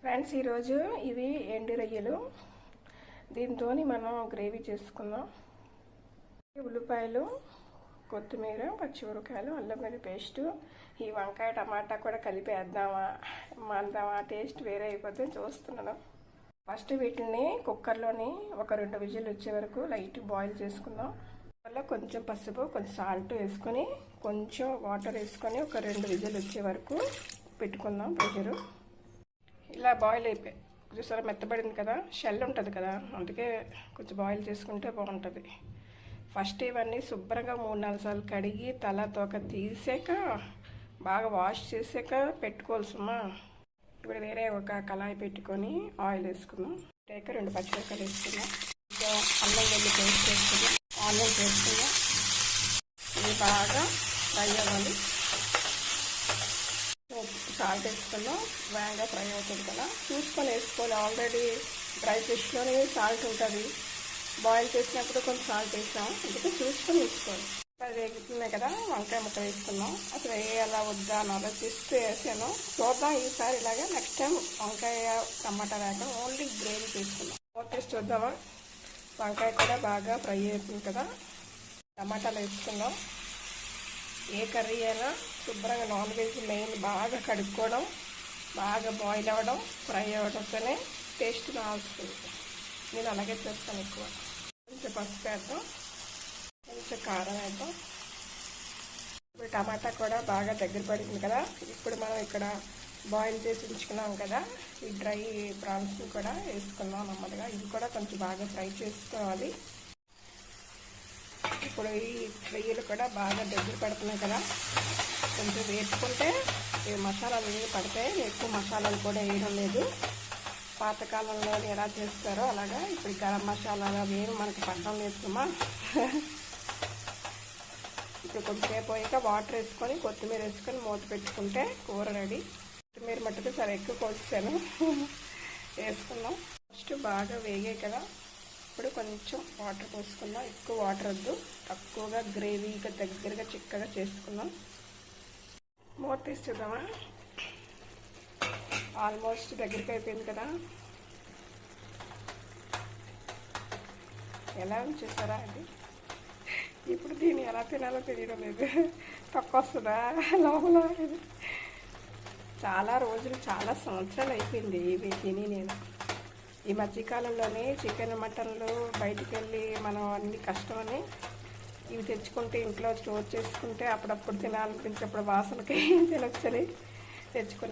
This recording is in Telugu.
ఫ్రెండ్స్, ఈరోజు ఇవి ఎండు రొయ్యలు. దీంతో మనం గ్రేవీ చేసుకుందాం. ఉల్లిపాయలు, కొత్తిమీర, పచ్చిమిరపకాయలు, అల్లం వెల్లుల్లి పేస్టు, ఈ వంకాయ టమాటా కూడా కలిపేద్దామా మందామా, టేస్ట్ వేరే అయిపోతే చూస్తున్నాను. ఫస్ట్ వీటిని కుక్కర్లోని ఒక 2 విజిల్ వచ్చే వరకు లైట్ బాయిల్ చేసుకుందాం. వల్ల కొంచెం పసుపు, కొంచెం సాల్ట్ వేసుకొని, కొంచెం వాటర్ వేసుకొని ఒక 2 విజిల్ వచ్చే వరకు పెట్టుకుందాం. ప్రెషరు ఇలా బాయిల్ అయిపోయి చూసారా, మెత్తబడింది కదా, షెల్ ఉంటుంది కదా, అందుకే కొంచెం బాయిల్ చేసుకుంటే బాగుంటుంది. ఫస్ట్ ఇవన్నీ శుభ్రంగా 3-4 సార్లు కడిగి తల తోక తీసాక బాగా వాష్ చేసాక పెట్టుకోవాల్సమ్మా. ఇప్పుడు వేరే ఒక కళాయి పెట్టుకొని ఆయిల్ వేసుకుందాం. 2 పచ్చిమిరపకాయలు వేసుకుందాం. ఇంకా అల్లం వెల్లుల్లి పేస్ట్ వేసుకుందాం. ఆనియన్స్ వేసుకుందాం. ఇది బాగా ఫ్రై అవ్వాలి. సాల్ట్ వేసుకుందాం. వేగంగా ఫ్రై అవుతుంది కదా, చూసుకొని వేసుకోవాలి. ఆల్రెడీ డ్రై ఫిష్లోనే సాల్ట్ ఉంటుంది. బాయిల్ చేసినప్పుడు కొంచెం సాల్ట్ వేసాం, అందుకే చూసుకొని వేసుకోవాలి. అది వేగుతున్నాయి కదా, వంకాయ ముక్క వేసుకున్నాం. అసలు వేయాలా వద్దా అని ఆలోచిస్తూ వేసాను. చూద్దాం ఈసారి ఇలాగా. నెక్స్ట్ టైం వంకాయ టమాటా వేగం ఓన్లీ గ్రేవీ చేసుకున్నాం. టేస్ట్ చూద్దామా. వంకాయ కూడా బాగా ఫ్రై అవుతుంది కదా, టమాటాలు వేసుకుందాం. ఏ కర్రీ అయినా శుభ్రంగా నాన్ వెజ్ మెయిన్ బాగా కడుక్కోవడం, బాగా బాయిల్ అవ్వడం, ఫ్రై అవ్వడంతోనే టేస్ట్ వస్తుంది. నేను అలాగే చేస్తాను. ఎక్కువ కొంచెం పసుపు వేద్దాం, కొంచెం కారం వేద్దాం. ఇప్పుడు టమాటా కూడా బాగా దగ్గర పడింది కదా, ఇప్పుడు మనం ఇక్కడ బాయిల్ చేసి ఉంచుకున్నాం కదా, ఈ డ్రై ప్రాన్స్ కూడా వేసుకున్నాం నెమ్మదిగా. ఇది కూడా కొంచెం బాగా ఫ్రై చేసుకోవాలి. ఇప్పుడు ఈ రొయ్యలు కూడా బాగా దగ్గర పడుతున్నాయి కదా, కొంచెం వేసుకుంటే ఈ మసాలాలు ఏవి పడతాయి. ఎక్కువ మసాలాలు కూడా వేయడం లేదు. పాతకాలంలో ఎలా చేస్తారో అలాగా ఇప్పుడు గరం మసాలాలు అవేమి మనకి పడడం లేదమ్మా. ఇప్పుడు కొంచెంసేపు పోయాక వాటర్ వేసుకొని కొత్తిమీర వేసుకొని మూత పెట్టుకుంటే కూర రెడీ. కొత్తిమీర మట్టుకు సరే ఎక్కువ కోసాను వేసుకున్నాం. ఫస్ట్ బాగా వేగాయి కదా, ఇప్పుడు కొంచెం వాటర్ పోసుకుందాం. ఎక్కువ వాటర్ వద్దు, తక్కువగా గ్రేవీగా దగ్గరగా చిక్కగా చేసుకుందాం. మూత తీసి చూద్దామా. ఆల్మోస్ట్ దగ్గరికి అయిపోయింది కదా. ఎలా ఉంచేసారా అది. ఇప్పుడు దీన్ని ఎలా తినాలో తెలియడం లేదు. తక్కువ వస్తుందా లోపల. చాలా రోజులు, చాలా సంవత్సరాలు అయిపోయింది ఇవి తిని. నేను ఈ మధ్యకాలంలోనే చికెన్ మటన్లు బయటికి వెళ్ళి మనం అన్ని కష్టమని ఇవి తెచ్చుకుంటే ఇంట్లో స్టోర్ చేసుకుంటే అప్పుడప్పుడు తినాలనిపించినప్పుడు వాసనకి తినొచ్చని తెచ్చుకుని